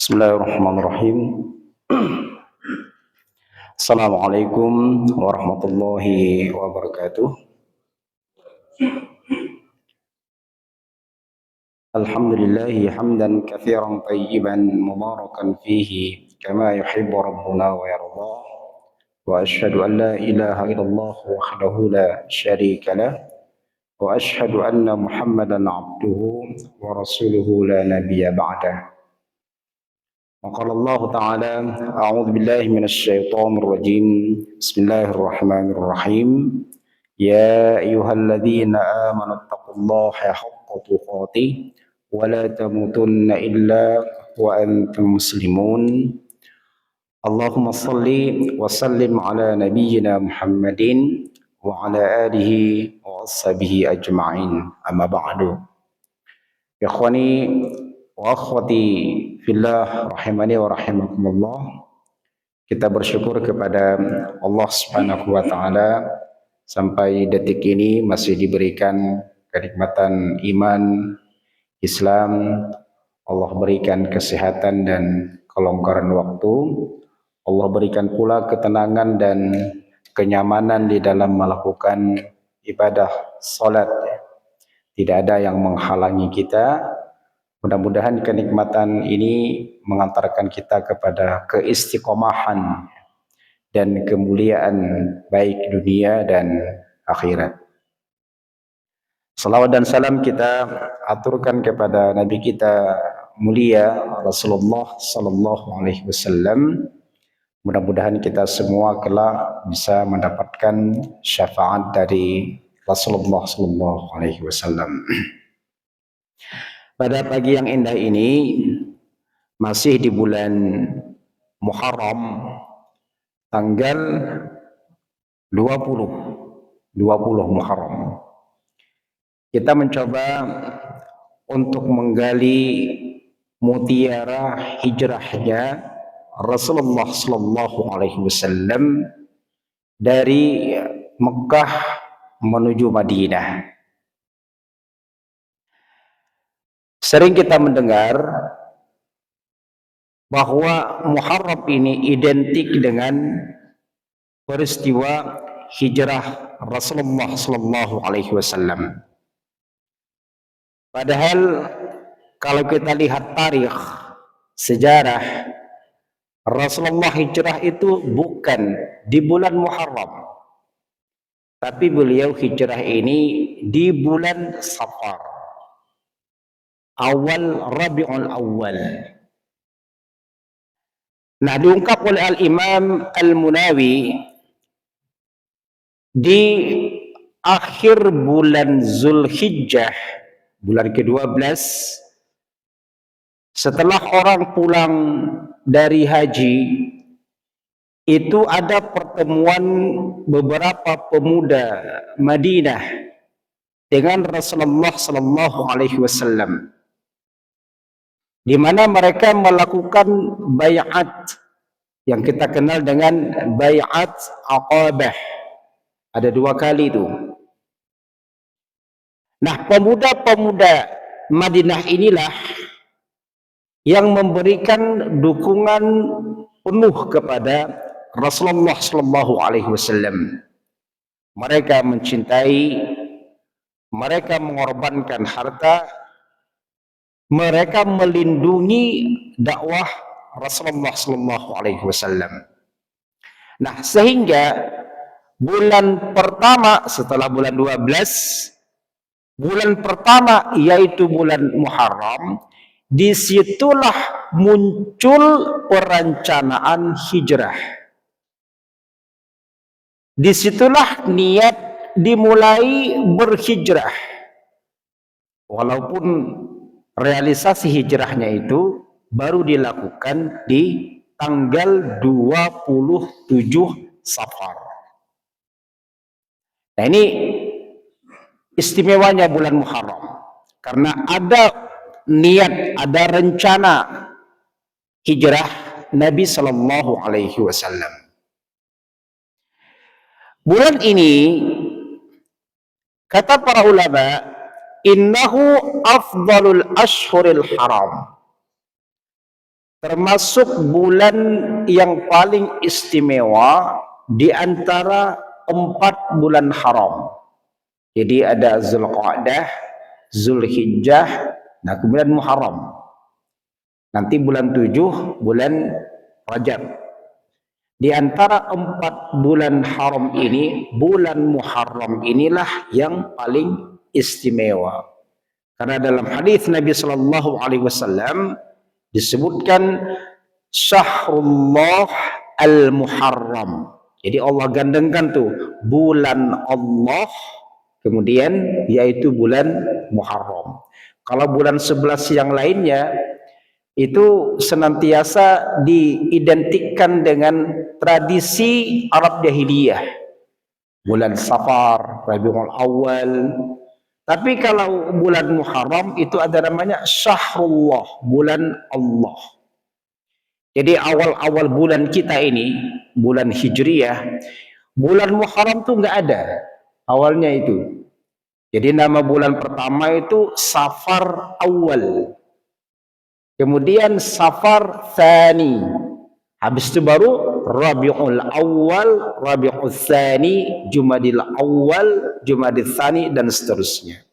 Bismillahirrahmanirrahim. Assalamualaikum warahmatullahi wabarakatuh. Alhamdulillahi hamdan katsiran tayyiban mubarakan fihi kama yuhibbu rabbuna wa yarda. Wa asyhadu an la ilaha illallah wahdahu la syarika lah wa asyhadu anna Muhammadan abduhu wa rasuluhu la nabiyya ba'dah. وقال الله تعالى أعوذ بالله من الشيطان الرجيم بسم الله الرحمن الرحيم يا أيها الذين آمنوا اتقوا الله حق تقاته ولا تموتن إلا وأنتم مسلمون اللهم صل وسلم على نبينا محمد وعلى آله وأصحابه أجمعين أما بعد إخواني wa akhwati fillah rahimani wa rahimakumullah. Kita bersyukur kepada Allah Subhanahu wa taala sampai detik ini masih diberikan kenikmatan iman Islam. Allah berikan kesehatan dan kelonggaran waktu. Allah berikan pula ketenangan dan kenyamanan di dalam melakukan ibadah salat. Tidak ada yang menghalangi kita. Mudah-mudahan kenikmatan ini mengantarkan kita kepada keistiqomahan dan kemuliaan baik dunia dan akhirat. Salawat dan salam kita aturkan kepada Nabi kita mulia Rasulullah sallallahu alaihi wasallam. Mudah-mudahan kita semua kelak bisa mendapatkan syafaat dari Rasulullah sallallahu alaihi wasallam. Pada pagi yang indah ini masih di bulan Muharram tanggal 20 Muharram. Kita mencoba untuk menggali mutiara hijrahnya Rasulullah sallallahu alaihi wasallam dari Mekah menuju Madinah. Sering kita mendengar bahwa Muharram ini identik dengan peristiwa hijrah Rasulullah sallallahu alaihi wasallam. Padahal kalau kita lihat tarikh sejarah, Rasulullah hijrah itu bukan di bulan Muharram, tapi beliau hijrah ini di bulan Safar, awal Rabiul Awal. Nah, diungkap oleh Al-Imam Al-Munawi di akhir bulan Zulhijjah, bulan ke-12, setelah orang pulang dari haji, itu ada pertemuan beberapa pemuda Madinah dengan Rasulullah sallallahu alaihi wasallam, di mana mereka melakukan bay'at yang kita kenal dengan bay'at Aqabah. Ada 2 kali itu. Nah, pemuda-pemuda Madinah inilah yang memberikan dukungan penuh kepada Rasulullah sallallahu alaihi wasallam. Mereka mencintai, mereka mengorbankan harta, mereka melindungi dakwah Rasulullah sallallahu alaihi wasallam. Nah, sehingga bulan pertama setelah bulan 12, bulan pertama yaitu bulan Muharram, disitulah muncul perencanaan hijrah. Disitulah niat dimulai berhijrah. Walaupun realisasi hijrahnya itu baru dilakukan di tanggal 27 Safar. Nah, ini istimewanya bulan Muharram, karena ada niat, ada rencana hijrah Nabi sallallahu alaihi wasallam. Bulan ini kata para ulama, innahu afdalul ashhuril haram, termasuk bulan yang paling istimewa di antara 4 bulan haram. Jadi ada Zulqa'dah, Zulhijjah, nah kemudian Muharram. Nanti bulan 7, bulan Rajab. Di antara 4 bulan haram ini, bulan Muharram inilah yang paling istimewa. Karena dalam hadis Nabi sallallahu alaihi wasallam disebutkan Syahrullah al-Muharram. Jadi Allah gandengkan tuh bulan Allah, kemudian yaitu bulan Muharram. Kalau bulan 11 yang lainnya itu senantiasa diidentikan dengan tradisi Arab jahiliyah. Bulan Safar, Rabiul Awal. Tapi kalau bulan Muharram itu ada namanya Syahrullah, bulan Allah. Jadi awal-awal bulan kita ini, bulan Hijriyah, bulan Muharram tuh nggak ada awalnya itu. Jadi nama bulan pertama itu Safar Awal. Kemudian Safar Tsani. Habis itu baru Rabiul Awal, Rabiul Tsani, Jumadil Awal, Jumadil Tsani, dan seterusnya.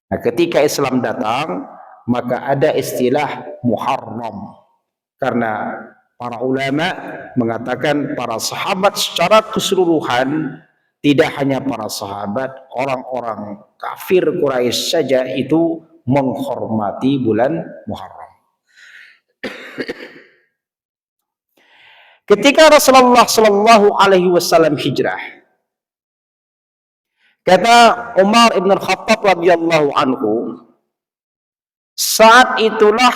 Nah, ketika Islam datang, maka ada istilah Muharram. Karena para ulama mengatakan para sahabat secara keseluruhan, tidak hanya para sahabat, orang-orang kafir Quraisy saja itu menghormati bulan Muharram. Ketika Rasulullah Shallallahu Alaihi Wasallam hijrah, kata Umar ibn Khattab radhiyallahu anhu, saat itulah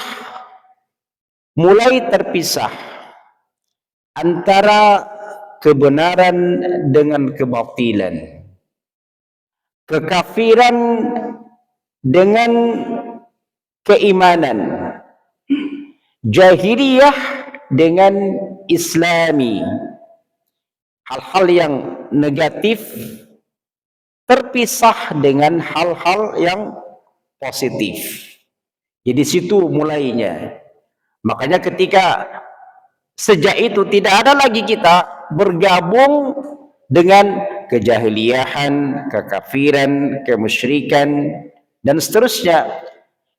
mulai terpisah antara kebenaran dengan kebatilan, kekafiran dengan keimanan, jahiliyah dengan islami. Hal-hal yang negatif terpisah dengan hal-hal yang positif. Jadi situ mulainya. Makanya ketika sejak itu tidak ada lagi kita bergabung dengan kejahiliahan, kekafiran, kemusyrikan, dan seterusnya.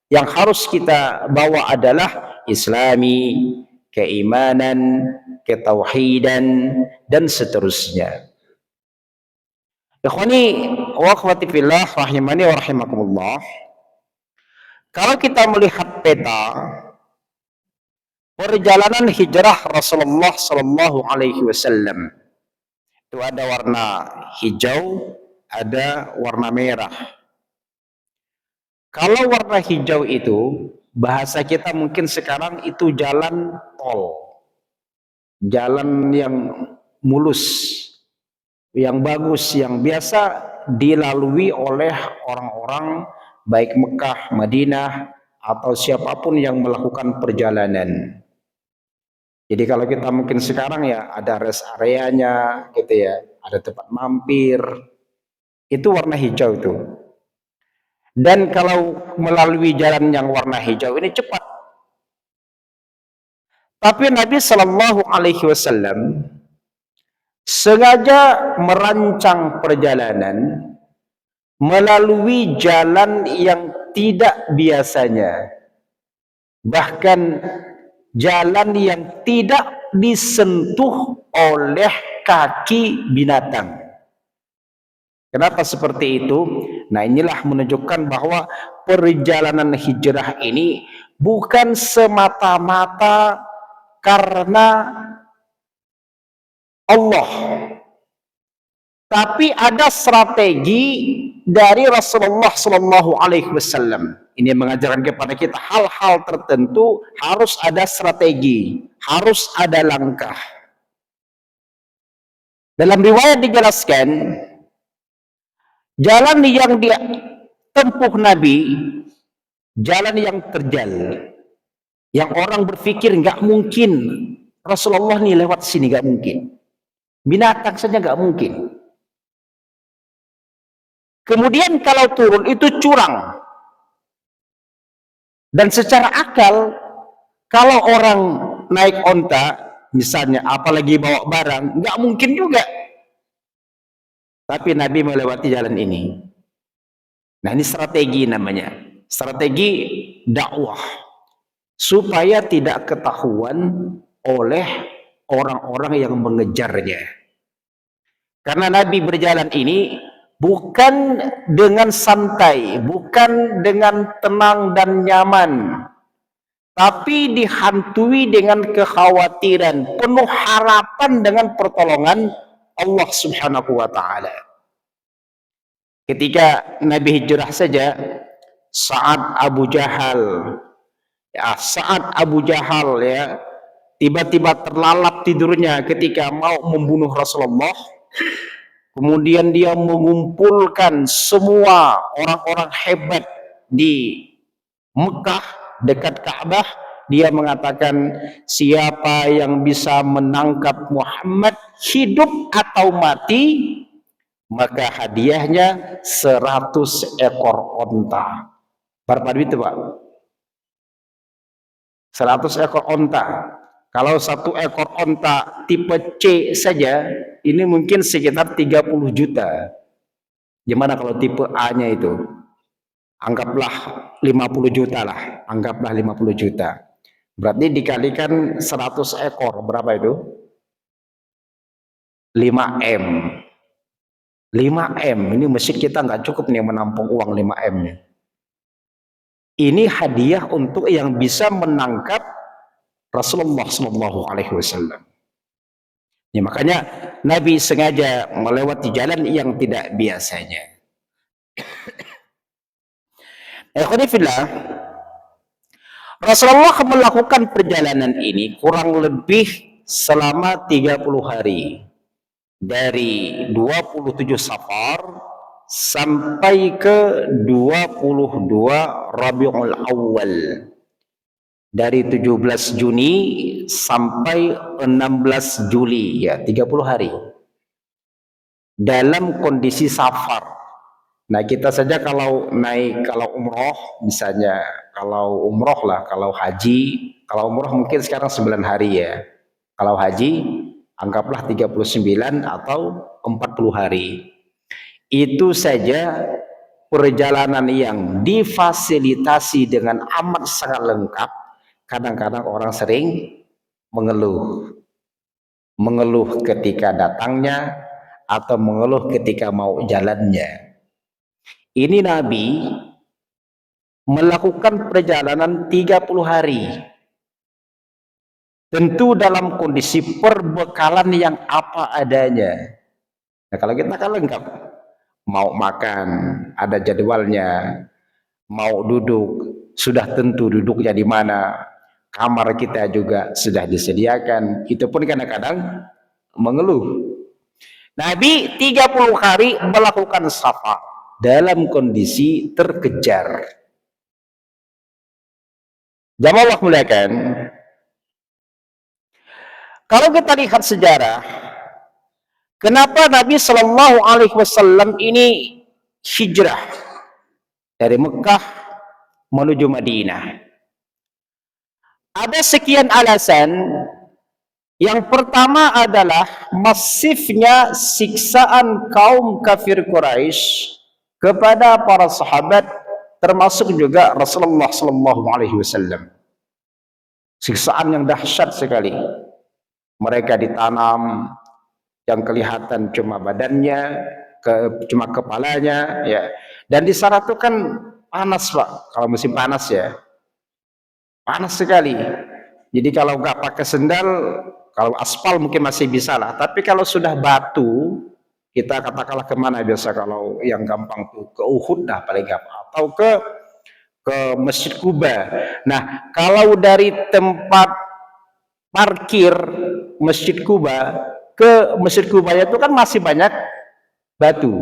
Yang harus kita bawa adalah islami, keimanan, ketauhidan, dan seterusnya. Ikhwani wa akhwati fillah rahimani wa rahimakumullah. Kalau kita melihat peta perjalanan hijrah Rasulullah sallallahu alaihi wasallam, itu ada warna hijau, ada warna merah. Kalau warna hijau itu bahasa kita mungkin sekarang itu jalan tol, jalan yang mulus, yang bagus, yang biasa dilalui oleh orang-orang baik Mekah, Madinah, atau siapapun yang melakukan perjalanan. Jadi kalau kita mungkin sekarang ya ada rest areanya gitu ya, ada tempat mampir, itu warna hijau itu. Dan kalau melalui jalan yang warna hijau ini cepat. Tapi Nabi Shallallahu Alaihi Wasallam sengaja merancang perjalanan melalui jalan yang tidak biasanya, bahkan jalan yang tidak disentuh oleh kaki binatang. Kenapa seperti itu? Nah, inilah menunjukkan bahwa perjalanan hijrah ini bukan semata-mata karena Allah, tapi ada strategi dari Rasulullah Sallallahu Alaihi Wasallam. Ini mengajarkan kepada kita hal-hal tertentu harus ada strategi, harus ada langkah. Dalam riwayat dijelaskan, jalan yang ditempuh Nabi, jalan yang terjal, yang orang berpikir nggak mungkin Rasulullah nih lewat sini, nggak mungkin. Binatang saja nggak mungkin. Kemudian kalau turun itu curang. Dan secara akal, kalau orang naik onta misalnya, apalagi bawa barang, nggak mungkin juga. Tapi Nabi melewati jalan ini. Nah, ini strategi namanya, strategi dakwah, supaya tidak ketahuan oleh orang-orang yang mengejarnya. Karena Nabi berjalan ini bukan dengan santai, bukan dengan tenang dan nyaman, tapi dihantui dengan kekhawatiran, penuh harapan dengan pertolongan Allah Subhanahu wa taala. Ketika Nabi hijrah saja, saat Abu Jahal ya, tiba-tiba terlalap tidurnya ketika mau membunuh Rasulullah. Kemudian dia mengumpulkan semua orang-orang hebat di Mekah dekat Ka'bah. Dia mengatakan, siapa yang bisa menangkap Muhammad hidup atau mati, maka hadiahnya 100 ekor onta. Berapa duit itu, Pak? 100 ekor onta. Kalau 1 ekor onta tipe C saja, ini mungkin sekitar 30 juta. Gimana kalau tipe A-nya itu? Anggaplah 50 juta lah. Anggaplah 50 juta. Berarti dikalikan 100 ekor, berapa itu? 5M. 5M. Ini masjid kita nggak cukup nih menampung uang 5M-nya. Ini hadiah untuk yang bisa menangkap Rasulullah Shallallahu Alaihi Wasallam. Ya, makanya Nabi sengaja melewati jalan yang tidak biasanya. Alhamdulillah, Rasulullah melakukan perjalanan ini kurang lebih selama 30 hari. Dari 27 Safar sampai ke 22 Rabiul Awal. Dari 17 Juni sampai 16 Juli, ya 30 hari. Dalam kondisi safar. Nah, kita saja kalau umroh misalnya, kalau umroh lah, kalau haji, kalau umroh mungkin sekarang 9 hari ya. Kalau haji anggaplah 39 atau 40 hari. Itu saja perjalanan yang difasilitasi dengan amat sangat lengkap. Kadang-kadang orang sering mengeluh ketika datangnya atau mengeluh ketika mau jalannya. Ini Nabi melakukan perjalanan 30 hari. Tentu dalam kondisi perbekalan yang apa adanya. Nah, kalau kita kan lengkap. Mau makan, ada jadwalnya. Mau duduk, sudah tentu duduknya di mana. Kamar kita juga sudah disediakan. Itu pun kadang-kadang mengeluh. Nabi 30 hari melakukan safar dalam kondisi terkejar. Jamaah Allah muliakan. Kalau kita lihat sejarah, kenapa Nabi Shallallahu Alaihi Wasallam ini hijrah dari Mekah menuju Madinah? Ada sekian alasan. Yang pertama adalah masifnya siksaan kaum kafir Quraisy kepada para sahabat, termasuk juga Rasulullah Shallallahu Alaihi Wasallam. Siksaan yang dahsyat sekali. Mereka ditanam, yang kelihatan cuma badannya, cuma kepalanya, ya. Dan di sana tuh kan panas, Pak. Kalau musim panas ya, panas sekali. Jadi kalau nggak pakai sendal, kalau aspal mungkin masih bisa lah. Tapi kalau sudah batu, kita katakanlah kemana biasa kalau yang gampang tuh ke Uhud dah paling gampang, atau ke Masjid Kuba. Nah, kalau dari tempat parkir Masjid Kuba ke Masjid Kuba itu kan masih banyak batu.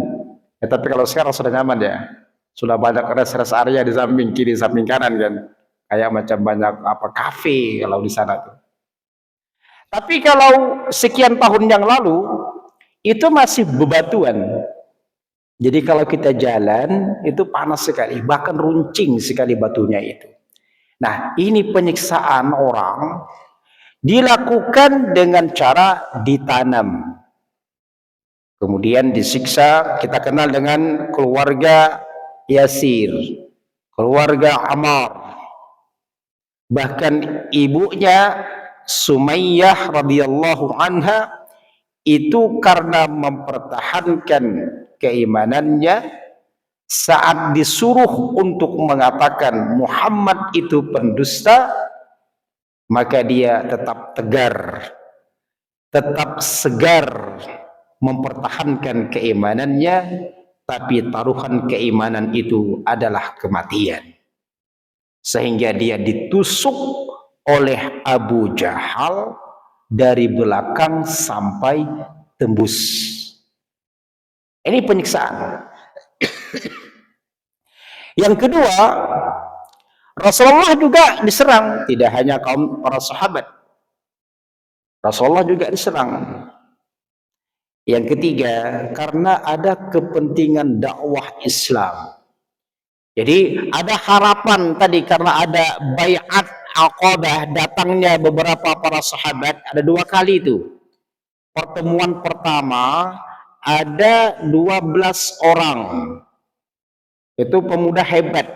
Ya, tapi kalau sekarang sudah nyaman ya, sudah banyak rest area di samping kiri, samping kanan kan. Kayak macam banyak kafe kalau di sana tuh. Tapi kalau sekian tahun yang lalu itu masih bebatuan. Jadi kalau kita jalan itu panas sekali, bahkan runcing sekali batunya itu. Nah, ini penyiksaan orang dilakukan dengan cara ditanam, kemudian disiksa. Kita kenal dengan keluarga Yasir, keluarga Ammar, bahkan ibunya Sumayyah radhiyallahu anha itu karena mempertahankan keimanannya, saat disuruh untuk mengatakan Muhammad itu pendusta, maka dia tetap tegar, tetap segar mempertahankan keimanannya, tapi taruhan keimanan itu adalah kematian. Sehingga dia ditusuk oleh Abu Jahal dari belakang sampai tembus. Ini penyiksaan. Yang kedua, Rasulullah juga diserang, tidak hanya kaum para sahabat. Rasulullah juga diserang. Yang ketiga, karena ada kepentingan dakwah Islam. Jadi ada harapan tadi karena ada baiat Aqabah, datangnya beberapa para sahabat, ada 2 kali itu. Pertemuan pertama ada 12 orang. Itu pemuda hebat.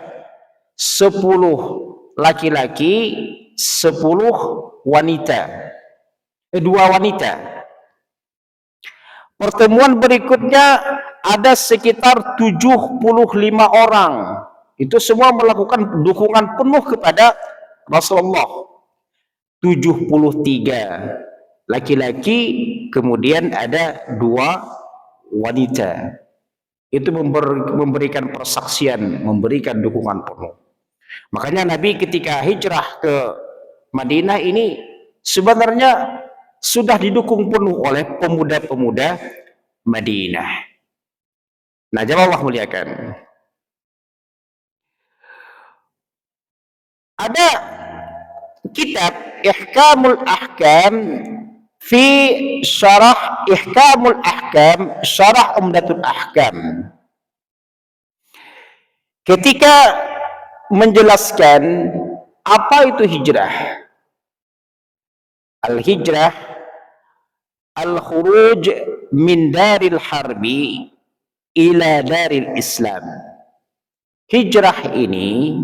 10 laki-laki, 10 wanita. 2 wanita. Pertemuan berikutnya ada sekitar 75 orang. Itu semua melakukan dukungan penuh kepada Rasulullah. 73 laki-laki, kemudian ada 2 wanita. Itu memberikan persaksian, memberikan dukungan penuh. Makanya Nabi ketika hijrah ke Madinah ini sebenarnya sudah didukung penuh oleh pemuda-pemuda Madinah. Nah, jamaah Allah muliakan. Ada kitab Ihkamul Ahkam fi syarah Ihkamul Ahkam, syarah Umdatul Ahkam. Ketika menjelaskan apa itu hijrah. Al-hijrah al-khuruj min daril harbi ila daril Islam. Hijrah ini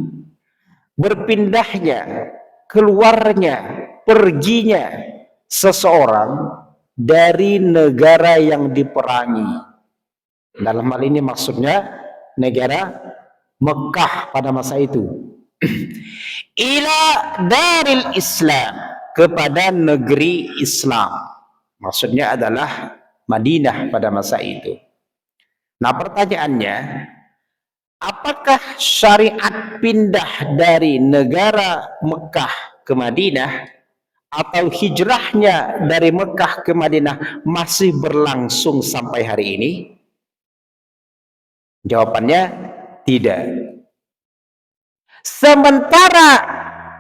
berpindahnya, keluarnya, perginya seseorang dari negara yang diperangi. Dalam hal ini maksudnya negara Mekah pada masa itu. Ila daril Islam, kepada negeri Islam. Maksudnya adalah Madinah pada masa itu. Nah, pertanyaannya, apakah syariat pindah dari negara Mekah ke Madinah atau hijrahnya dari Mekah ke Madinah masih berlangsung sampai hari ini? Jawabannya tidak. Sementara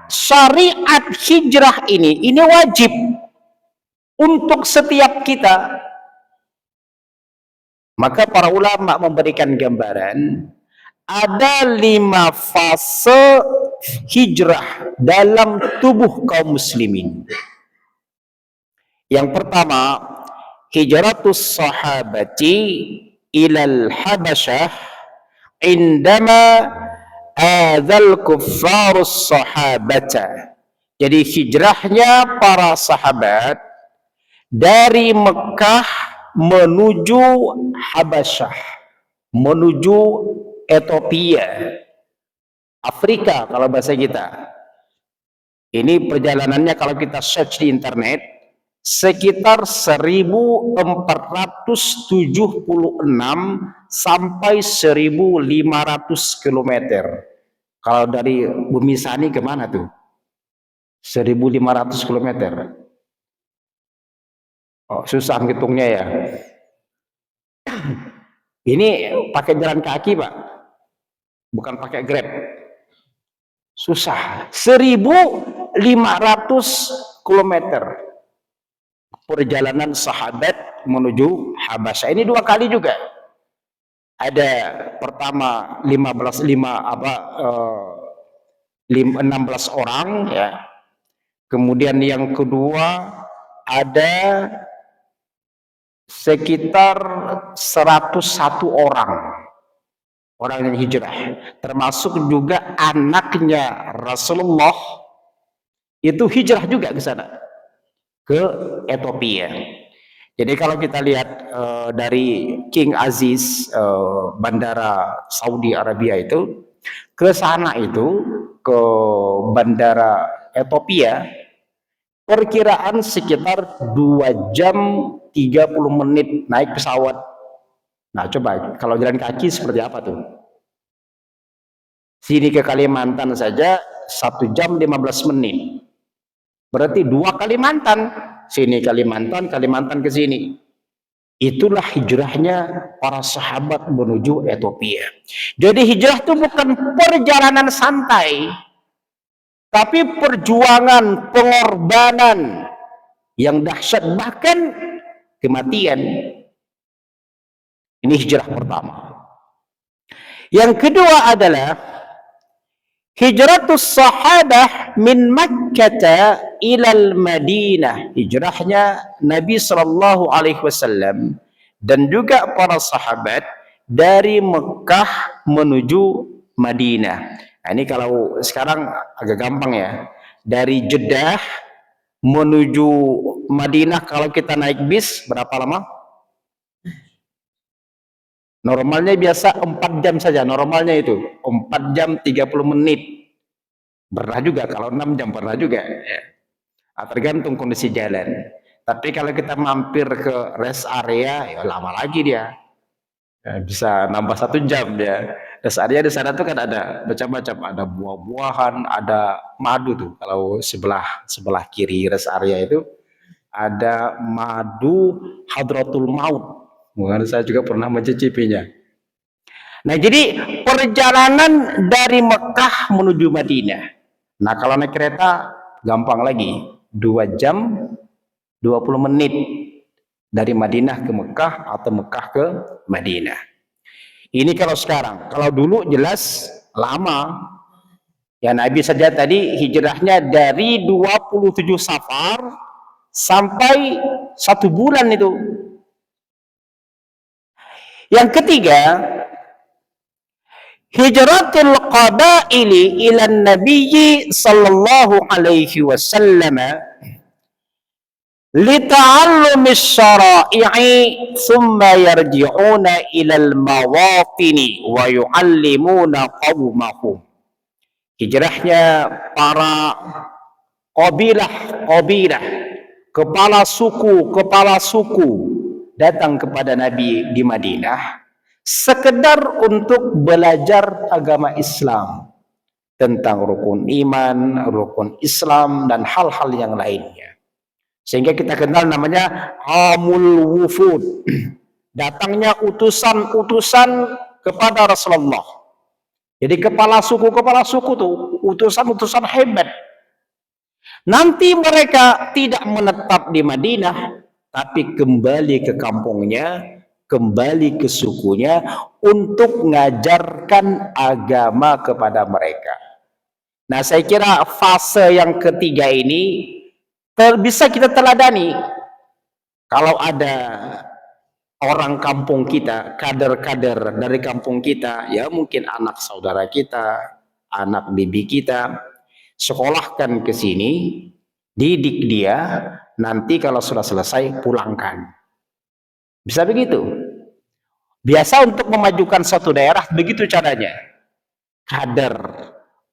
syariat hijrah ini wajib untuk setiap kita. Maka para ulama memberikan gambaran ada 5 fase hijrah dalam tubuh kaum muslimin. Yang pertama, hijratus sahabati ilal habasyah indama adzal kuffarus sahabata. Jadi hijrahnya para sahabat dari Mekah menuju Habasyah, menuju Ethiopia, Afrika kalau bahasa kita. Ini perjalanannya kalau kita search di internet sekitar 1476 sampai 1500 km. Kalau dari Bumi Sani kemana tuh? 1500 km. Oh, susah ngitungnya ya. Ini pakai jalan kaki, Pak. Bukan pakai Grab. Susah. 1500 km perjalanan sahabat menuju Habasyah. Ini 2 kali juga. Ada pertama 16 orang ya. Kemudian yang kedua ada sekitar 101 orang yang hijrah, termasuk juga anaknya Rasulullah itu hijrah juga ke sana, ke Ethiopia. Jadi kalau kita lihat dari King Aziz, bandara Saudi Arabia itu, ke sana itu, ke bandara Ethiopia, perkiraan sekitar 2 jam 30 menit naik pesawat. Nah coba kalau jalan kaki seperti apa tuh? Sini ke Kalimantan saja 1 jam 15 menit. Berarti 2 Kalimantan. Sini Kalimantan, Kalimantan ke sini. Itulah hijrahnya para sahabat menuju Ethiopia. Jadi hijrah itu bukan perjalanan santai, tapi perjuangan, pengorbanan yang dahsyat, bahkan kematian. Ini hijrah pertama. Yang kedua adalah hijratus sahabah min Makkah ilal Madinah. Hijrahnya Nabi sallallahu alaihi wasallam dan juga para sahabat dari Mekah menuju Madinah. Nah, ini kalau sekarang agak gampang ya. Dari Jeddah menuju Madinah kalau kita naik bis berapa lama? Normalnya biasa 4 jam saja, normalnya itu 4 jam 30 menit. Pernah juga, kalau 6 jam pernah juga. Ya. Tergantung kondisi jalan. Tapi kalau kita mampir ke rest area, ya lama lagi dia. Ya, bisa nambah 1 jam ya. Rest area di sana tuh kan ada macam-macam, ada buah-buahan, ada madu tuh. Kalau sebelah kiri rest area itu ada madu Hadratul Maut. Mungkin saya juga pernah mencicipinya. Nah, jadi perjalanan dari Mekah menuju Madinah. Nah, kalau naik kereta gampang lagi. 2 jam 20 menit dari Madinah ke Mekah atau Mekah ke Madinah. Ini kalau sekarang. Kalau dulu jelas lama. Ya, Nabi saja tadi hijrahnya dari 27 Safar sampai 1 bulan itu. Yang ketiga, hijratul qabaili ila nabiyyi sallallahu alaihi wasallam lita'allumi syara'i'i thumma yarji'una ila al-mawatini wa yu'allimuna qawmahum. Hijrahnya para kabilah, kepala suku datang kepada Nabi di Madinah sekedar untuk belajar agama Islam tentang rukun iman, rukun Islam dan hal-hal yang lainnya. Sehingga kita kenal namanya Amul Wufud. Datangnya utusan-utusan kepada Rasulullah. Jadi kepala suku tuh utusan-utusan hebat. Nanti mereka tidak menetap di Madinah, tapi kembali ke kampungnya, kembali ke sukunya untuk mengajarkan agama kepada mereka. Nah, saya kira fase yang ketiga ini bisa kita teladani. Kalau ada orang kampung kita, kader-kader dari kampung kita, ya mungkin anak saudara kita, anak bibi kita, sekolahkan ke sini, didik dia, nanti kalau sudah selesai pulangkan. Bisa begitu. Biasa untuk memajukan suatu daerah begitu caranya. Kader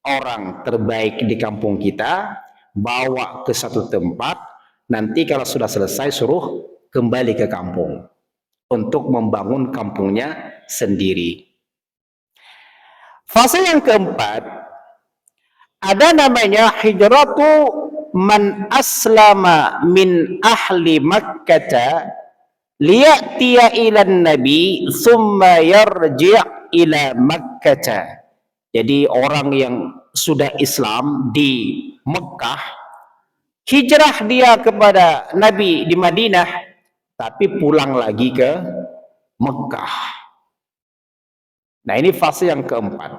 orang terbaik di kampung kita bawa ke satu tempat, nanti kalau sudah selesai suruh kembali ke kampung untuk membangun kampungnya sendiri. Fase yang keempat ada namanya hijratu man aslama min ahli Makkah liya'tiya ila nabi thumma yarji' ila Makkah. Jadi orang yang sudah Islam di Mekah, hijrah dia kepada Nabi di Madinah, tapi pulang lagi ke Mekah. Nah, ini fase yang keempat.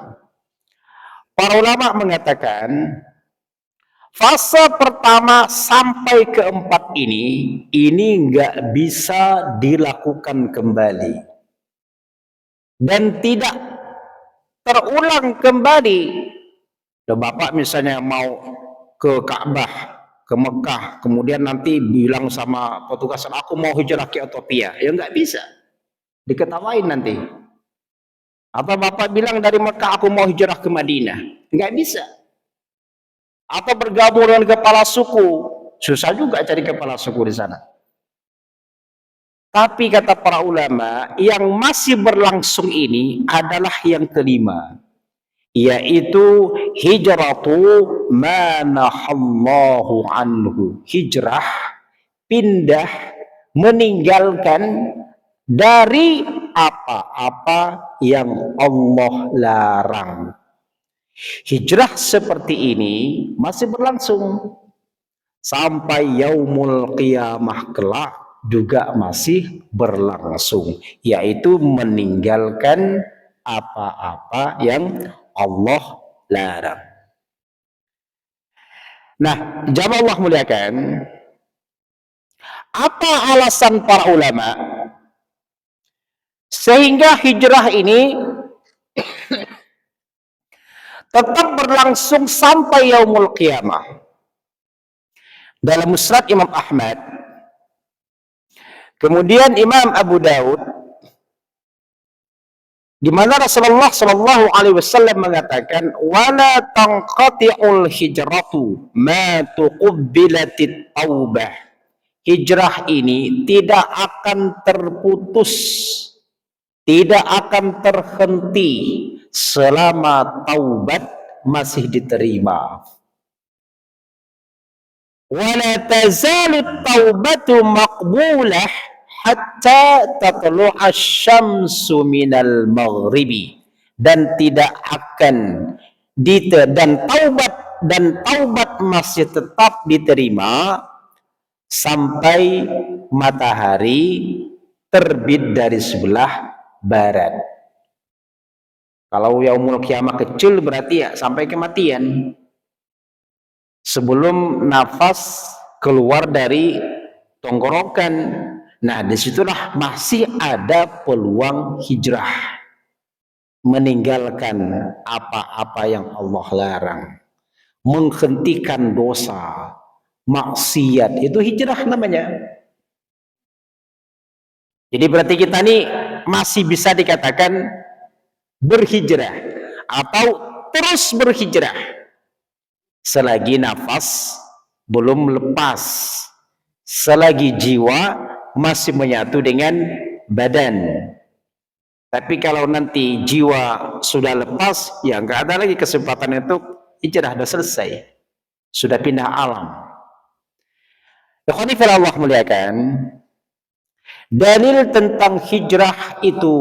Para ulama mengatakan Fase pertama sampai keempat ini nggak bisa dilakukan kembali dan tidak terulang kembali. Bapak misalnya mau ke Ka'bah, ke Mekah, kemudian nanti bilang sama petugas, aku mau hijrah ke Ethiopia, ya nggak bisa, diketawain nanti. Atau bapak bilang dari Mekah aku mau hijrah ke Madinah, nggak bisa. Atau bergabung dengan kepala suku, susah juga cari kepala suku di sana. Tapi kata para ulama, yang masih berlangsung ini adalah yang kelima, yaitu hijratu manahallahu anhu, hijrah, pindah, meninggalkan dari apa-apa yang Allah larang. Hijrah seperti ini masih berlangsung sampai yaumul qiyamah kelak juga masih berlangsung, yaitu meninggalkan apa-apa yang Allah larang. Nah, jamaah Allah muliakan, apa alasan para ulama sehingga hijrah ini tetap berlangsung sampai yaumul qiyamah? Dalam Musnad Imam Ahmad, kemudian Imam Abu Daud, di mana Rasulullah Shallallahu Alaihi Wasallam mengatakan, "Wala tanqati'ul hijratu ma tuqubbilatit taubah." Hijrah ini tidak akan terputus, tidak akan terhenti selama taubat masih diterima. Wala tazalu taubatu maqbulah hatta tatlu'a syamsu minal maghribi, dan tidak akan dan taubat masih tetap diterima sampai matahari terbit dari sebelah barat. Kalau yaumul kiamah kecil berarti ya sampai kematian, sebelum nafas keluar dari tenggorokan. Nah, disitulah masih ada peluang hijrah, meninggalkan apa-apa yang Allah larang, menghentikan dosa, maksiat, itu hijrah namanya. Jadi berarti kita nih masih bisa dikatakan berhijrah atau terus berhijrah selagi nafas belum lepas, selagi jiwa masih menyatu dengan badan. Tapi kalau nanti jiwa sudah lepas, ya nggak ada lagi kesempatan itu, hijrah sudah selesai, sudah pindah alam. Ikhwani fillah Allah muliakan, dalil tentang hijrah itu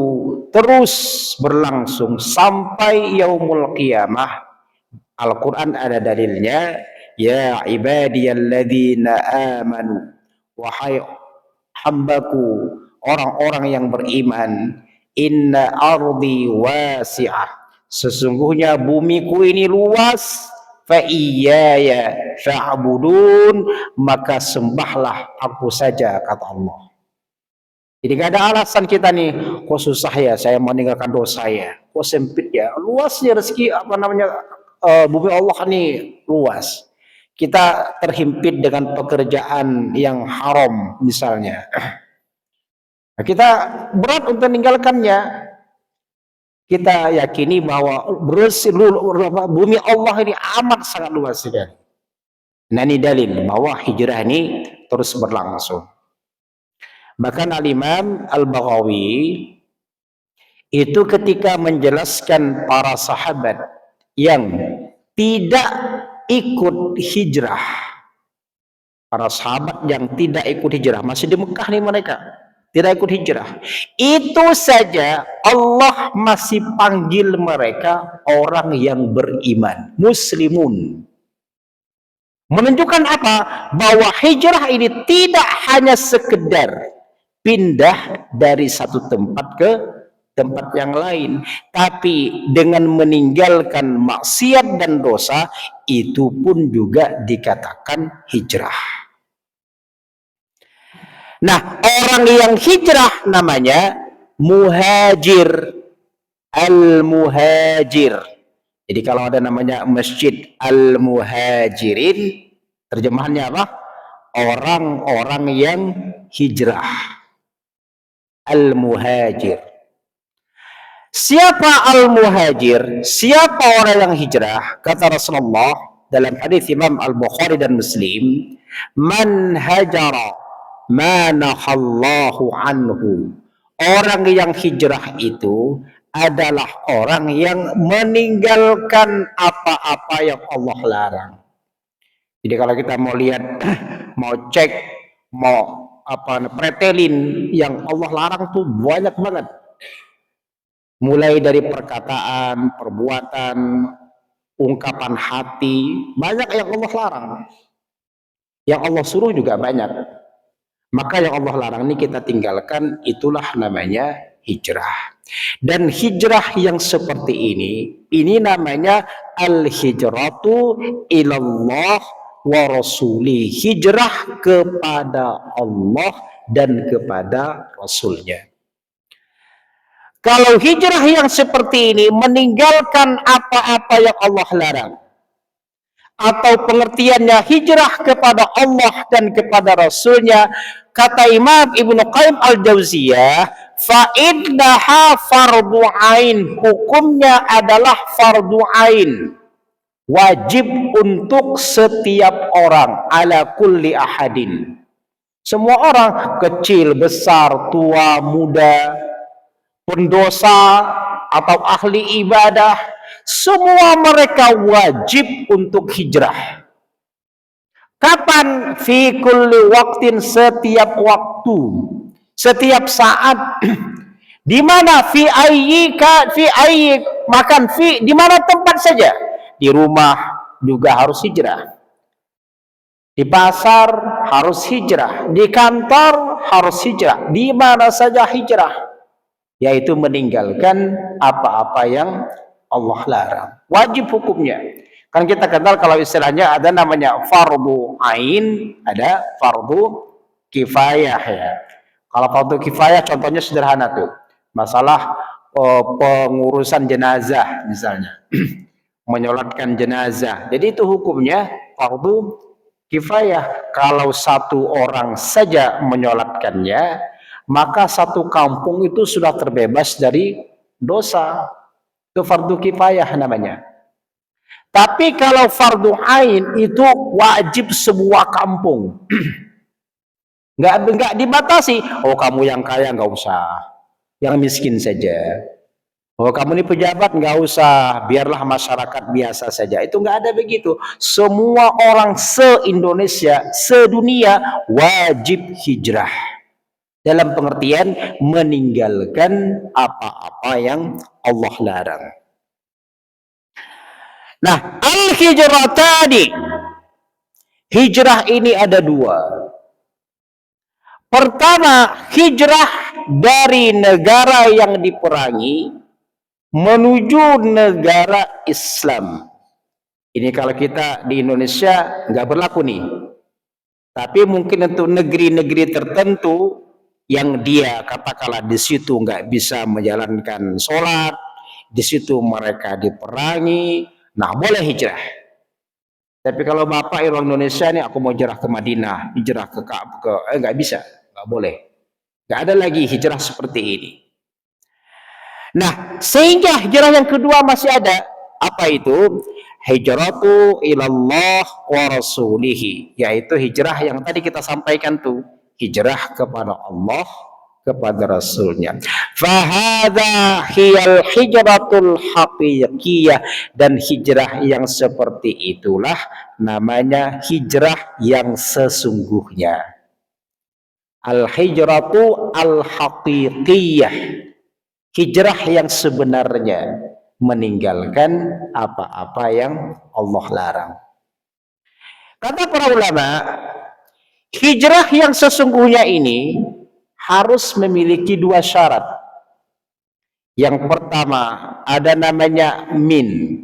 terus berlangsung sampai yaumul qiyamah. Al-Quran ada dalilnya, ya ibadiyalladzina amanu, wahai hambaku, orang-orang yang beriman, inna ardi wasi'ah, sesungguhnya bumiku ini luas, fa iyaya fa'budun, maka sembahlah aku saja, kata Allah. Jadi gak ada alasan kita nih, kok susah ya saya meninggalkan dosa ya, kok sempit ya, luasnya rezeki bumi Allah ini luas. Kita terhimpit dengan pekerjaan yang haram misalnya. Nah, kita berat untuk meninggalkannya. Kita yakini bahwa bumi Allah ini amat sangat luas sekali. Nah, ini dalil bahwa hijrah ini terus berlangsung. Bahkan Al-Imam Al-Baghawi itu ketika menjelaskan para sahabat yang tidak ikut hijrah, para sahabat yang tidak ikut hijrah, masih di Mekah nih mereka, tidak ikut hijrah, itu saja Allah masih panggil mereka orang yang beriman, muslimun. Menunjukkan apa? Bahwa hijrah ini tidak hanya sekedar pindah dari satu tempat ke tempat yang lain, tapi dengan meninggalkan maksiat dan dosa, itu pun juga dikatakan hijrah. Nah, orang yang hijrah namanya muhajir, al-muhajir. Jadi kalau ada namanya Masjid Al-Muhajirin, terjemahannya apa? Orang-orang yang hijrah. Al-Muhajir. Siapa al-muhajir? Siapa orang yang hijrah? Kata Rasulullah dalam hadis Imam Al-Bukhari dan Muslim, "Man hajara ma nahallahu anhu." Orang yang hijrah itu adalah orang yang meninggalkan apa-apa yang Allah larang. Jadi kalau kita mau lihat, mau cek, mau pretelin yang Allah larang tuh banyak banget. Mulai dari perkataan, perbuatan, ungkapan hati, banyak yang Allah larang. Yang Allah suruh juga banyak. Maka yang Allah larang ini kita tinggalkan, itulah namanya hijrah. Dan hijrah yang seperti ini namanya al-hijratu ilallah wa rasulih. Hijrah kepada Allah dan kepada Rasulnya. Kalau hijrah yang seperti ini meninggalkan apa-apa yang Allah larang, atau pengertiannya hijrah kepada Allah dan kepada Rasulnya, kata Imam Ibnu Qayyim Al-Jauziyah, fa innaha fardhu ain, hukumnya adalah fardhu ain, wajib untuk setiap orang, ala kulli ahadin, semua orang, kecil, besar, tua, muda, pendosa atau ahli ibadah, semua mereka wajib untuk hijrah. Kapan? Fi kulli waktin, setiap waktu, setiap saat. Di mana? Fi ayyika, fi ayyik, makan fi, di mana tempat saja. Di rumah juga harus hijrah. Di pasar harus hijrah, di kantor harus hijrah, di mana saja hijrah. Yaitu meninggalkan apa-apa yang Allah larang. Wajib hukumnya. Kan kita kenal kalau istilahnya ada namanya fardu ain, ada fardu kifayah ya. Kalau fardu kifayah contohnya sederhana tuh. Masalah pengurusan jenazah misalnya. Menyolatkan jenazah. Jadi itu hukumnya fardu kifayah. Kalau satu orang saja menyolatkannya, maka satu kampung itu sudah terbebas dari dosa. Itu fardu kifayah namanya. Tapi kalau fardu ain itu wajib sebuah kampung. Nggak dibatasi. Oh, kamu yang kaya nggak usah, yang miskin saja. Oh, kamu ini pejabat nggak usah, biarlah masyarakat biasa saja. Itu nggak ada begitu. Semua orang se-Indonesia, sedunia wajib hijrah. Dalam pengertian meninggalkan apa-apa yang Allah larang. Nah, al-hijrah tadi, hijrah ini ada dua. Pertama, hijrah dari negara yang diperangi menuju negara Islam. Ini kalau kita di Indonesia nggak berlaku nih. Tapi mungkin untuk negeri-negeri tertentu yang dia katakanlah di situ nggak bisa menjalankan sholat, di situ mereka diperangi, nah boleh hijrah. Tapi kalau bapak orang Indonesia nih, aku mau hijrah ke Madinah, hijrah ke nggak bisa, nggak boleh, nggak ada lagi hijrah seperti ini. Nah, sehingga hijrah yang kedua masih ada, apa itu? Hijratu ilallah wa rasulihi, yaitu hijrah yang tadi kita sampaikan tuh. Hijrah kepada Allah, kepada Rasulnya. Fahadha hiyal hijratul haqiqiyah, dan hijrah yang seperti itulah namanya hijrah yang sesungguhnya. Al-hijratu al-haqiqiyah, hijrah yang sebenarnya, meninggalkan apa-apa yang Allah larang. Kata para ulama, hijrah yang sesungguhnya ini harus memiliki dua syarat. Yang pertama, ada namanya min.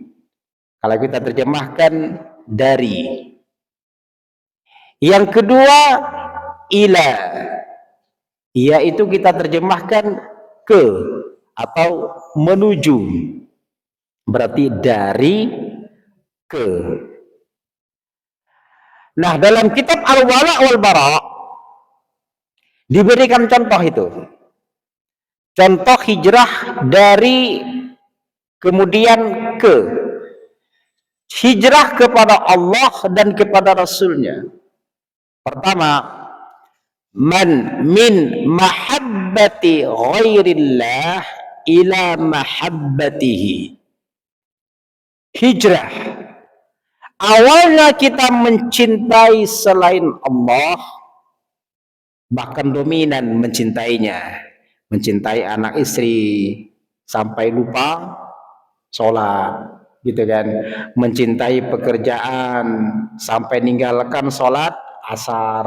Kalau kita terjemahkan, dari. Yang kedua, ila, yaitu kita terjemahkan ke atau menuju, berarti dari ke. Nah, dalam kitab Al-Wala wal Bara diberikan contoh itu. Contoh hijrah dari kemudian ke. Hijrah kepada Allah dan kepada Rasulnya. Pertama, man min mahabbati ghairillah ila mahabbatihi. Hijrah. Awalnya kita mencintai selain Allah, bahkan dominan mencintainya. Mencintai anak istri sampai lupa sholat, gitu kan. Mencintai pekerjaan sampai ninggalkan sholat asar,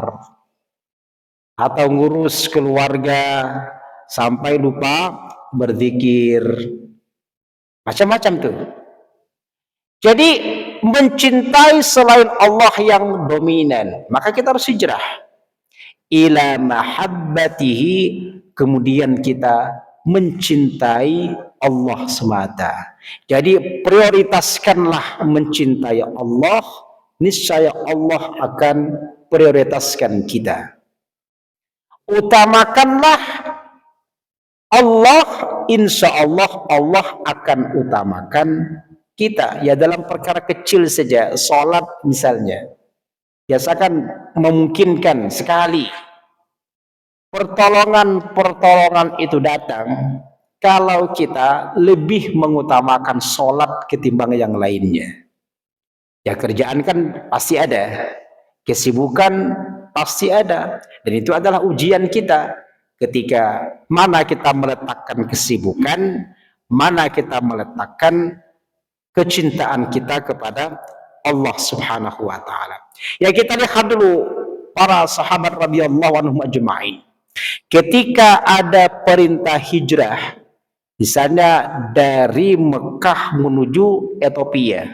atau ngurus keluarga sampai lupa berzikir, macam-macam tuh. Jadi mencintai selain Allah yang dominan, maka kita harus hijrah ila mahabbatihi, kemudian kita mencintai Allah semata. Jadi prioritaskanlah mencintai Allah, niscaya Allah akan prioritaskan kita. Utamakanlah Allah, insya Allah Allah akan utamakan kita. Ya dalam perkara kecil saja, sholat misalnya, biasakan memungkinkan sekali pertolongan itu datang kalau kita lebih mengutamakan sholat ketimbang yang lainnya. Ya kerjaan kan pasti ada, kesibukan pasti ada, dan itu adalah ujian kita. Ketika mana kita meletakkan kesibukan, mana kita meletakkan kecintaan kita kepada Allah Subhanahu wa taala. Ya kita lihat dulu para sahabat radhiyallahu anhum ajma'in. Ketika ada perintah hijrah, misalnya dari Mekah menuju Ethiopia,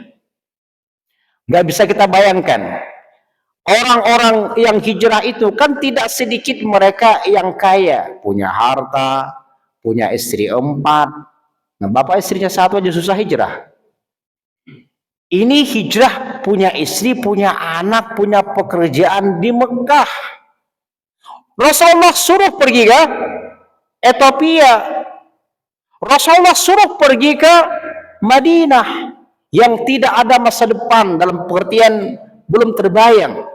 nggak bisa kita bayangkan. Orang-orang yang hijrah itu kan tidak sedikit mereka yang kaya, punya harta, punya istri 4. Nah, bapak istrinya 1 aja susah hijrah. Ini hijrah punya istri, punya anak, punya pekerjaan di Mekah. Rasulullah suruh pergi ke Ethiopia. Rasulullah suruh pergi ke Madinah yang tidak ada masa depan, dalam pengertian belum terbayang.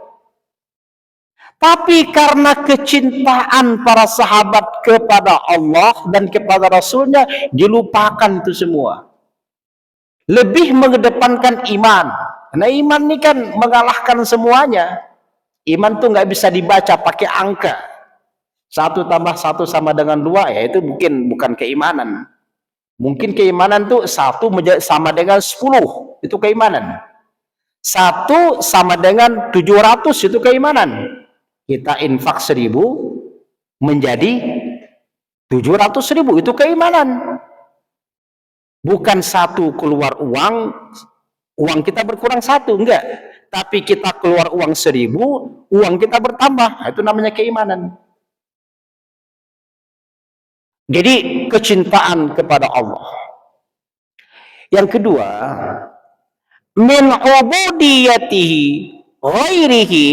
Tapi karena kecintaan para sahabat kepada Allah dan kepada Rasulnya, dilupakan itu semua. Lebih mengedepankan iman. Karena iman ini kan mengalahkan semuanya. Iman tuh nggak bisa dibaca pakai angka. 1 tambah 1 sama dengan 2, ya itu mungkin bukan keimanan. Mungkin keimanan tuh 1 sama dengan 10, itu keimanan. 1 sama dengan 700, itu keimanan. Kita infak 1000 menjadi 700.000, itu keimanan. Bukan 1 keluar uang kita berkurang 1, enggak. Tapi kita keluar uang 1000, uang kita bertambah, itu namanya keimanan. Jadi kecintaan kepada Allah. Yang kedua, min ubudiyatihi ghairihi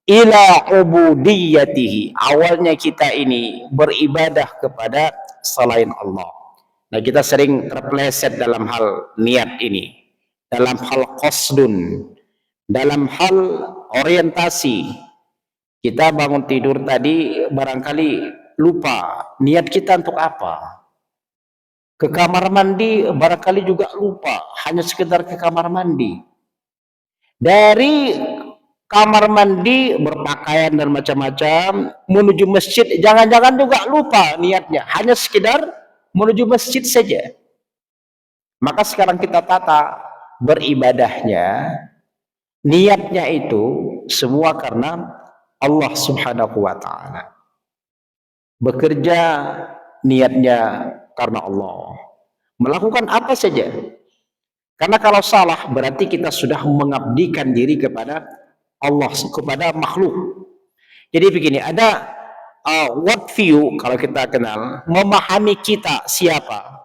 ila ubudiyatihi. Awalnya kita ini beribadah kepada selain Allah. Nah, kita sering terpeleset dalam hal niat ini, dalam hal qasdun, dalam hal orientasi. Kita bangun tidur tadi barangkali lupa niat kita untuk apa. Ke kamar mandi barangkali juga lupa, hanya sekedar ke kamar mandi. Dari kamar mandi berpakaian dan macam-macam menuju masjid, jangan-jangan juga lupa niatnya, hanya sekedar menuju masjid saja. Maka sekarang kita tata beribadahnya, niatnya itu semua karena Allah Subhanahu wa taala. Bekerja niatnya karena Allah. Melakukan apa saja Karena kalau salah berarti kita sudah mengabdikan diri kepada Allah, kepada makhluk. Jadi begini, ada what view kalau kita kenal, memahami kita siapa.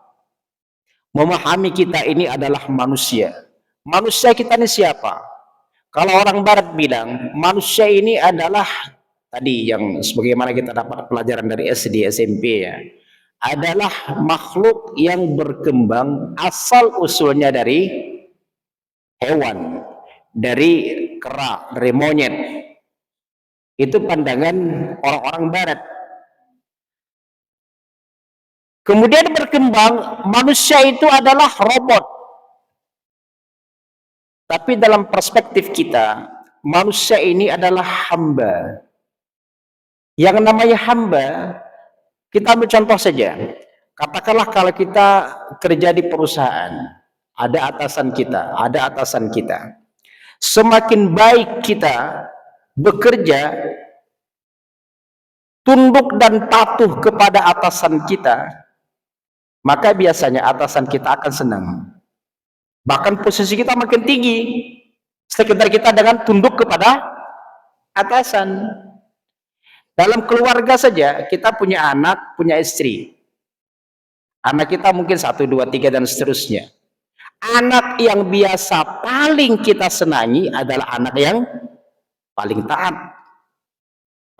Memahami kita ini adalah manusia. Manusia kita ini siapa? Kalau orang barat bilang, manusia ini adalah tadi yang sebagaimana kita dapat pelajaran dari SD, SMP ya, adalah makhluk yang berkembang asal usulnya dari hewan, dari kera, dari monyet. Itu pandangan orang-orang barat. Kemudian berkembang, manusia itu adalah robot. Tapi dalam perspektif kita, manusia ini adalah hamba. Yang namanya hamba, kita ambil contoh saja. Katakanlah kalau kita kerja di perusahaan, ada atasan kita. Semakin baik kita bekerja, tunduk dan patuh kepada atasan kita, maka biasanya atasan kita akan senang. Bahkan posisi kita makin tinggi sekedar kita dengan tunduk kepada atasan. Dalam keluarga saja kita punya anak, punya istri. Anak kita mungkin 1, 2, 3 dan seterusnya. Anak yang biasa paling kita senangi adalah anak yang paling taat,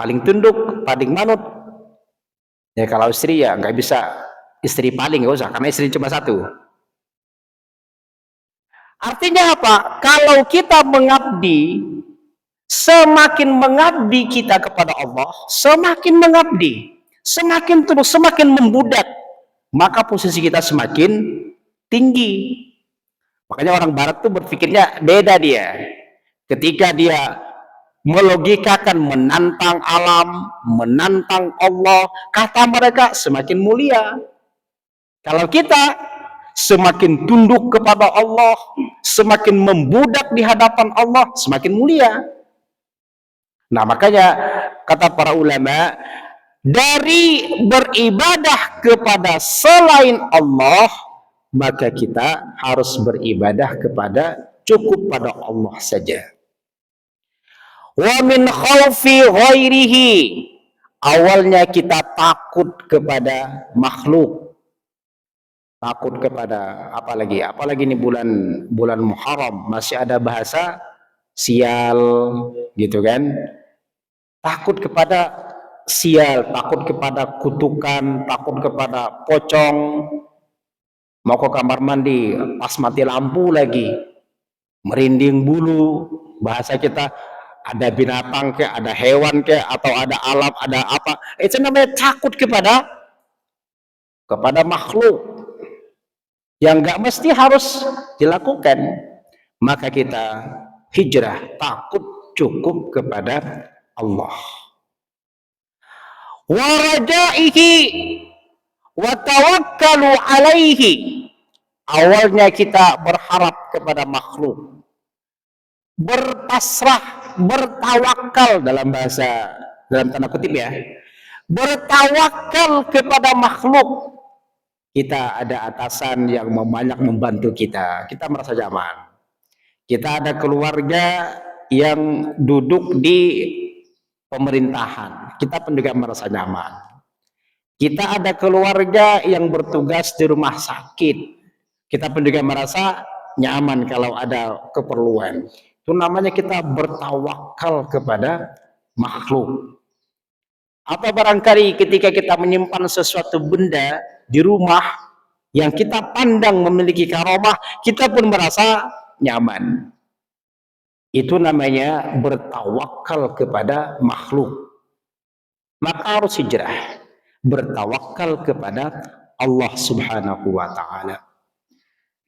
paling tunduk, paling manut. Ya kalau istri ya nggak bisa istri paling, nggak usah, karena istri cuma satu. Artinya apa? Kalau kita mengabdi, semakin mengabdi kita kepada Allah, semakin mengabdi, semakin tunduk, semakin membudak, maka posisi kita semakin tinggi. Makanya orang barat tuh berpikirnya beda dia. Ketika dia melogikakan, menantang alam, menantang Allah, kata mereka semakin mulia. Kalau kita semakin tunduk kepada Allah, semakin membudak di hadapan Allah, semakin mulia. Nah, makanya kata para ulama, dari beribadah kepada selain Allah, maka kita harus beribadah kepada cukup pada Allah saja. Wa min khaufi ghairihi, awalnya kita takut kepada makhluk. Takut kepada apalagi ini bulan Muharram, masih ada bahasa sial gitu kan. Takut kepada sial, takut kepada kutukan, takut kepada pocong. Mau ke kamar mandi pas mati lampu lagi merinding bulu, bahasa kita ada binatang ke, ada hewan ke, atau ada alam, ada apa, itu namanya takut kepada makhluk yang nggak mesti harus dilakukan. Maka kita hijrah, takut cukup kepada Allah. Wa rajaihi wa tawakkalu alaihi, awalnya kita berharap kepada makhluk, berpasrah, bertawakal dalam tanda kutip ya, bertawakal kepada makhluk. Kita ada atasan yang banyak membantu kita, kita merasa nyaman. Kita ada keluarga yang duduk di pemerintahan, kita pun juga merasa nyaman. Kita ada keluarga yang bertugas di rumah sakit, kita pun juga merasa nyaman kalau ada keperluan. Itu namanya kita bertawakal kepada makhluk. Atau barangkali ketika kita menyimpan sesuatu benda di rumah yang kita pandang memiliki karomah, kita pun merasa nyaman. Itu namanya bertawakal kepada makhluk. Maka harus hijrah, bertawakal kepada Allah Subhanahu wa taala.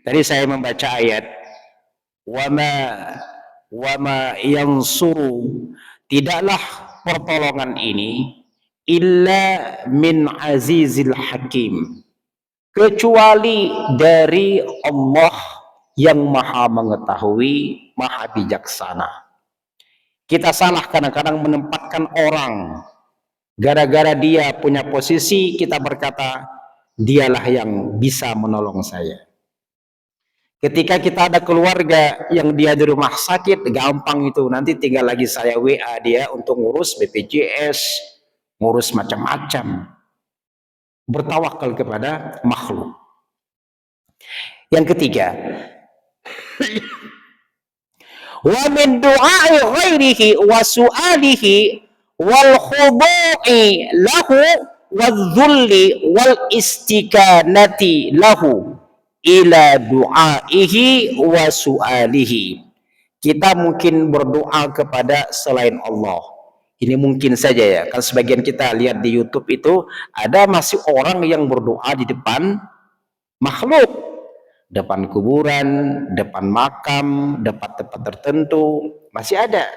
Tadi saya membaca ayat wama yansuru, tidaklah pertolongan ini illa min azizil hakim, kecuali dari Allah yang maha mengetahui, maha bijaksana. Kita salah kadang-kadang menempatkan orang, gara-gara dia punya posisi kita berkata dialah yang bisa menolong saya. Ketika kita ada keluarga yang dia di rumah sakit, gampang itu. Nanti tinggal lagi saya WA dia untuk ngurus BPJS, ngurus macam-macam. Bertawakal kepada makhluk. Yang ketiga, wa min du'a'i ghairihi wa su'alihi wal khudu'i lahu wadh-dhulli wal istikanati lahu ila du'aihi wa su'alihi. Kita mungkin berdoa kepada selain Allah. Ini mungkin saja ya, kan sebagian kita lihat di YouTube itu ada masih orang yang berdoa di depan makhluk, depan kuburan, depan makam, depan tempat tertentu, masih ada.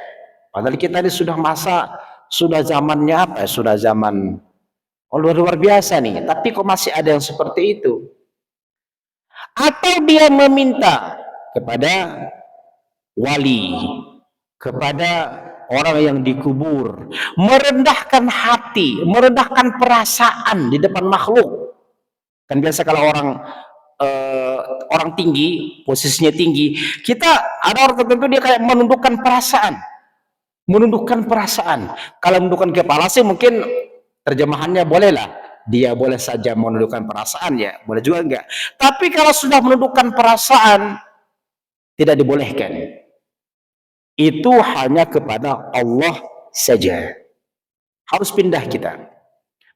Padahal kita ini sudah zamannya apa? Sudah zaman luar biasa nih, tapi kok masih ada yang seperti itu? Atau dia meminta kepada wali, kepada orang yang dikubur, merendahkan hati, merendahkan perasaan di depan makhluk. Kan biasa kalau orang tinggi, posisinya tinggi, kita ada orang tertentu dia kayak menundukkan perasaan. Kalau menundukkan kepala sih mungkin terjemahannya bolehlah, dia boleh saja menundukkan perasaan, ya boleh juga enggak. Tapi kalau sudah menundukkan perasaan, tidak dibolehkan. Itu hanya kepada Allah saja. Harus pindah kita,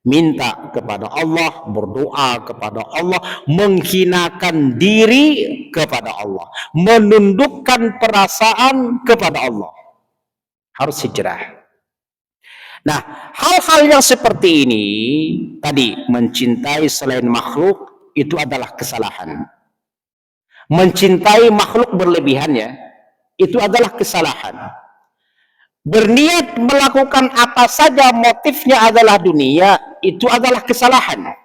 minta kepada Allah, berdoa kepada Allah, menghinakan diri kepada Allah, menundukkan perasaan kepada Allah. Harus hijrah. Nah, hal-hal yang seperti ini tadi, mencintai selain makhluk, itu adalah kesalahan. Mencintai makhluk berlebihannya, itu adalah kesalahan. Berniat melakukan apa saja motifnya adalah dunia, itu adalah kesalahan.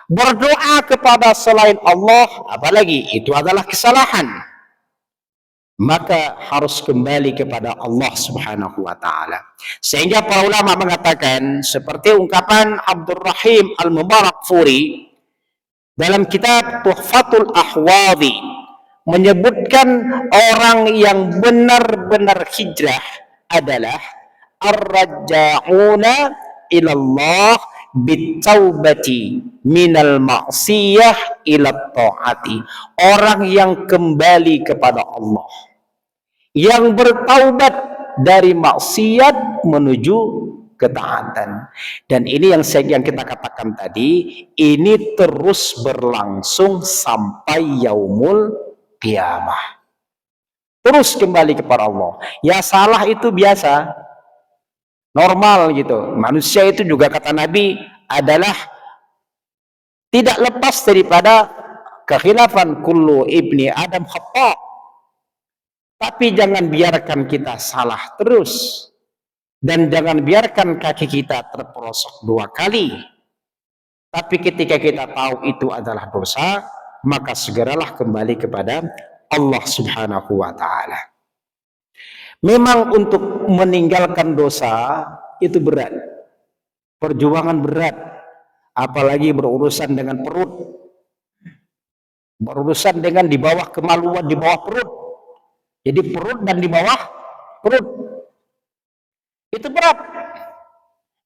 Berdoa kepada selain Allah, apalagi, itu adalah kesalahan. Maka harus kembali kepada Allah Subhanahu wa ta'ala. Sehingga para ulama mengatakan, seperti ungkapan Abdurrahim Al-Mubarakfuri dalam kitab Tuhfatul Ahwadhi, menyebutkan orang yang benar-benar hijrah adalah ar-raja'una ilallah bitaubati minal ma'siyah ila ta'ati. Orang yang kembali kepada Allah, yang bertaubat dari maksiat menuju ketaatan. Dan ini yang kita katakan tadi, ini terus berlangsung sampai yaumul qiyamah. Terus kembali kepada Allah. Ya salah itu biasa, normal gitu. Manusia itu juga kata Nabi adalah tidak lepas daripada kekhilafan, kullu ibni Adam khata'. Tapi jangan biarkan kita salah terus, dan jangan biarkan kaki kita terperosok 2 kali. Tapi ketika kita tahu itu adalah dosa, maka segeralah kembali kepada Allah Subhanahu wa ta'ala. Memang untuk meninggalkan dosa itu berat, perjuangan berat, apalagi berurusan dengan perut, berurusan dengan di bawah kemaluan, di bawah perut. Jadi perut dan di bawah perut itu berat.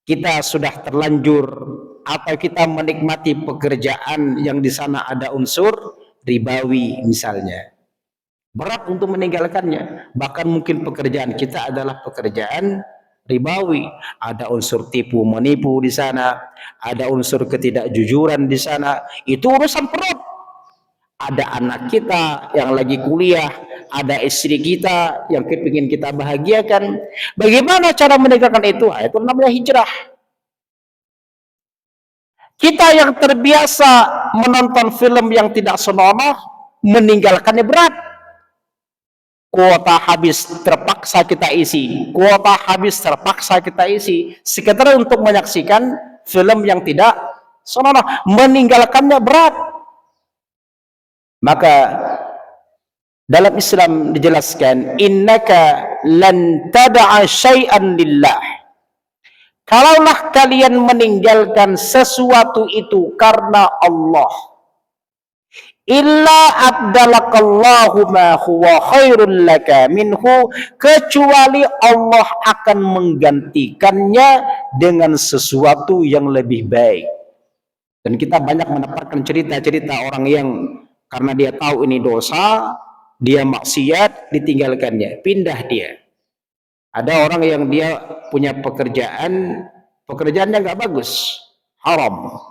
Kita sudah terlanjur atau kita menikmati pekerjaan yang di sana ada unsur ribawi misalnya, berat untuk meninggalkannya. Bahkan mungkin pekerjaan kita adalah pekerjaan ribawi, ada unsur tipu menipu di sana, ada unsur ketidakjujuran di sana. Itu urusan perut. Ada anak kita yang lagi kuliah, ada istri kita yang kepingin kita bahagiakan. Bagaimana cara meninggalkan itu? Itu namanya hijrah. Kita yang terbiasa menonton film yang tidak senonoh, meninggalkannya berat. Kuota habis terpaksa kita isi, sekedar untuk menyaksikan film yang tidak senonoh, meninggalkannya berat. Maka dalam Islam dijelaskan, innaka lan tad'a syai'an lillah. Kalaulah kalian meninggalkan sesuatu itu karena Allah, illa abdalakallahu ma huwa khairul laka minhu, kecuali Allah akan menggantikannya dengan sesuatu yang lebih baik. Dan kita banyak mendapatkan cerita-cerita orang yang karena dia tahu ini dosa, dia maksiat, ditinggalkannya, pindah dia. Ada orang yang dia punya pekerjaannya nggak bagus, haram.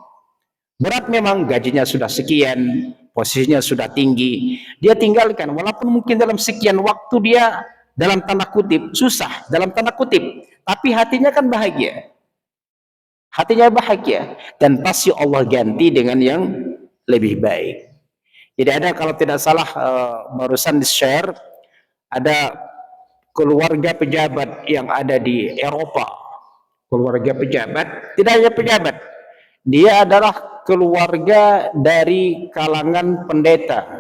Berat memang, gajinya sudah sekian, posisinya sudah tinggi, dia tinggalkan. Walaupun mungkin dalam sekian waktu dia dalam tanda kutip susah, dalam tanda kutip, tapi hatinya kan bahagia. Hatinya bahagia, dan pasti Allah ganti dengan yang lebih baik. Jadi ada, kalau tidak salah barusan di-share, ada keluarga pejabat yang ada di Eropa. Keluarga pejabat, tidak hanya pejabat, dia adalah keluarga dari kalangan pendeta.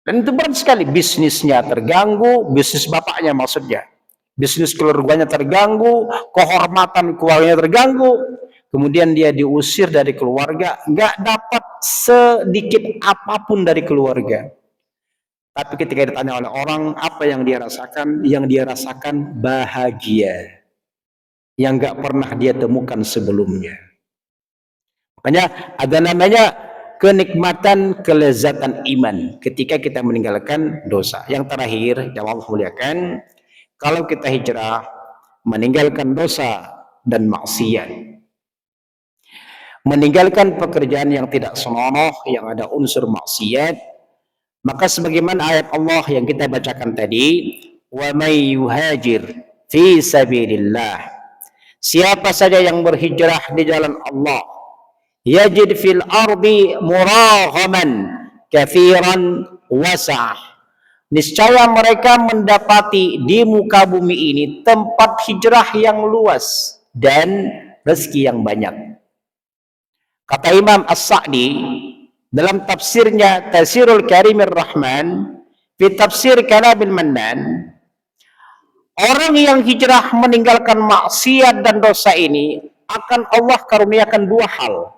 Dan itu berat sekali, bisnisnya terganggu, bisnis bapaknya maksudnya. Bisnis keluarganya terganggu, kehormatan keluarganya terganggu. Kemudian dia diusir dari keluarga, nggak dapat sedikit apapun dari keluarga. Tapi ketika ditanya oleh orang apa yang dia rasakan, yang dia rasakan bahagia yang nggak pernah dia temukan sebelumnya. Makanya ada namanya kenikmatan, kelezatan iman ketika kita meninggalkan dosa. Yang terakhir, yang Allah muliakan, kalau kita hijrah meninggalkan dosa dan maksiat, meninggalkan pekerjaan yang tidak senonoh, yang ada unsur maksiat, maka sebagaimana ayat Allah yang kita bacakan tadi, wa may yuhajir fi sabilillah, siapa saja yang berhijrah di jalan Allah, yajid fil ardi muraghaman katsiran wasa'ah, niscaya mereka mendapati di muka bumi ini tempat hijrah yang luas dan rezeki yang banyak. Kata Imam As-Sa'di dalam tafsirnya Tafsirul Karimir Rahman fi tafsir Kalamil Mannan, orang yang hijrah meninggalkan maksiat dan dosa ini akan Allah karuniakan dua hal.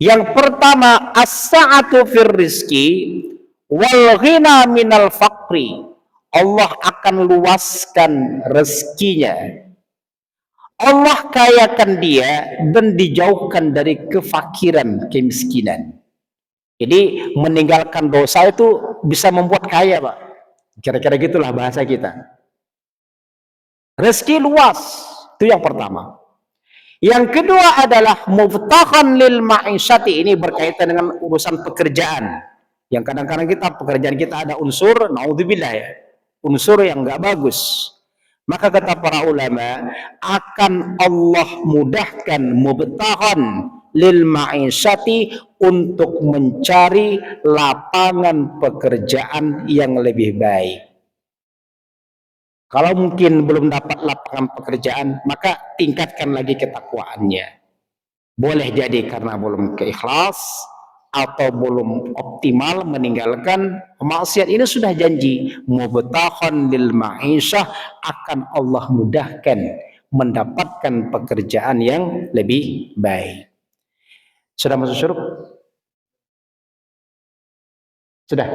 Yang pertama, as-sa'atu fir rizki wal ghina minal faqri. Allah akan luaskan rezekinya, Allah kayakan dia, dan dijauhkan dari kefakiran, kemiskinan. Jadi meninggalkan dosa itu bisa membuat kaya, Pak. Kira-kira gitulah bahasa kita. Rezeki luas, itu yang pertama. Yang kedua adalah muftahan lil ma'isyati, ini berkaitan dengan urusan pekerjaan. Yang kadang-kadang pekerjaan kita ada unsur, naudzubillah ya, unsur yang enggak bagus. Maka kata para ulama, akan Allah mudahkan mubtahan lil ma'isyati untuk mencari lapangan pekerjaan yang lebih baik. Kalau mungkin belum dapat lapangan pekerjaan, maka tingkatkan lagi ketakwaannya. Boleh jadi karena belum keikhlas atau belum optimal meninggalkan maksiat. Ini sudah janji mubtahan lil ma'isyah, akan Allah mudahkan mendapatkan pekerjaan yang lebih baik. Sudah masuk syuruk? Sudah.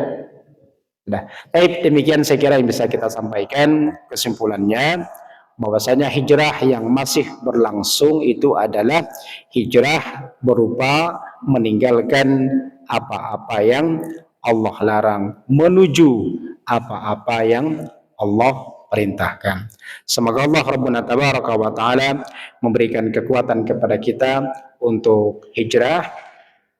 Baik, demikian saya kira yang bisa kita sampaikan. Kesimpulannya, bahwasanya hijrah yang masih berlangsung itu adalah hijrah berupa meninggalkan apa-apa yang Allah larang, menuju apa-apa yang Allah perintahkan. Semoga Allah Rabbuna Tabaraka wa Ta'ala memberikan kekuatan kepada kita untuk hijrah,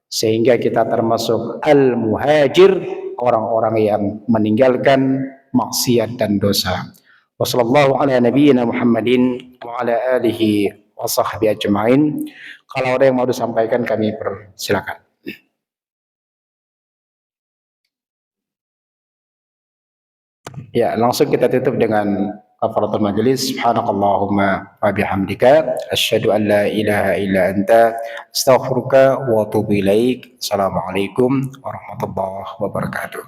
sehingga kita termasuk al-muhajir, orang-orang yang meninggalkan maksiat dan dosa. Wassallallahu ala nabiyyina Muhammadin wa ala alihi wa sahbihi ajma'in. Kalau ada yang mau disampaikan kami persilakan. Ya, langsung kita tutup dengan kafaratul majelis. Subhanakallahumma wa bihamdika asyhadu an la ilaha illa anta astaghfiruka wa atubu ilaik. Assalamualaikum warahmatullahi wabarakatuh.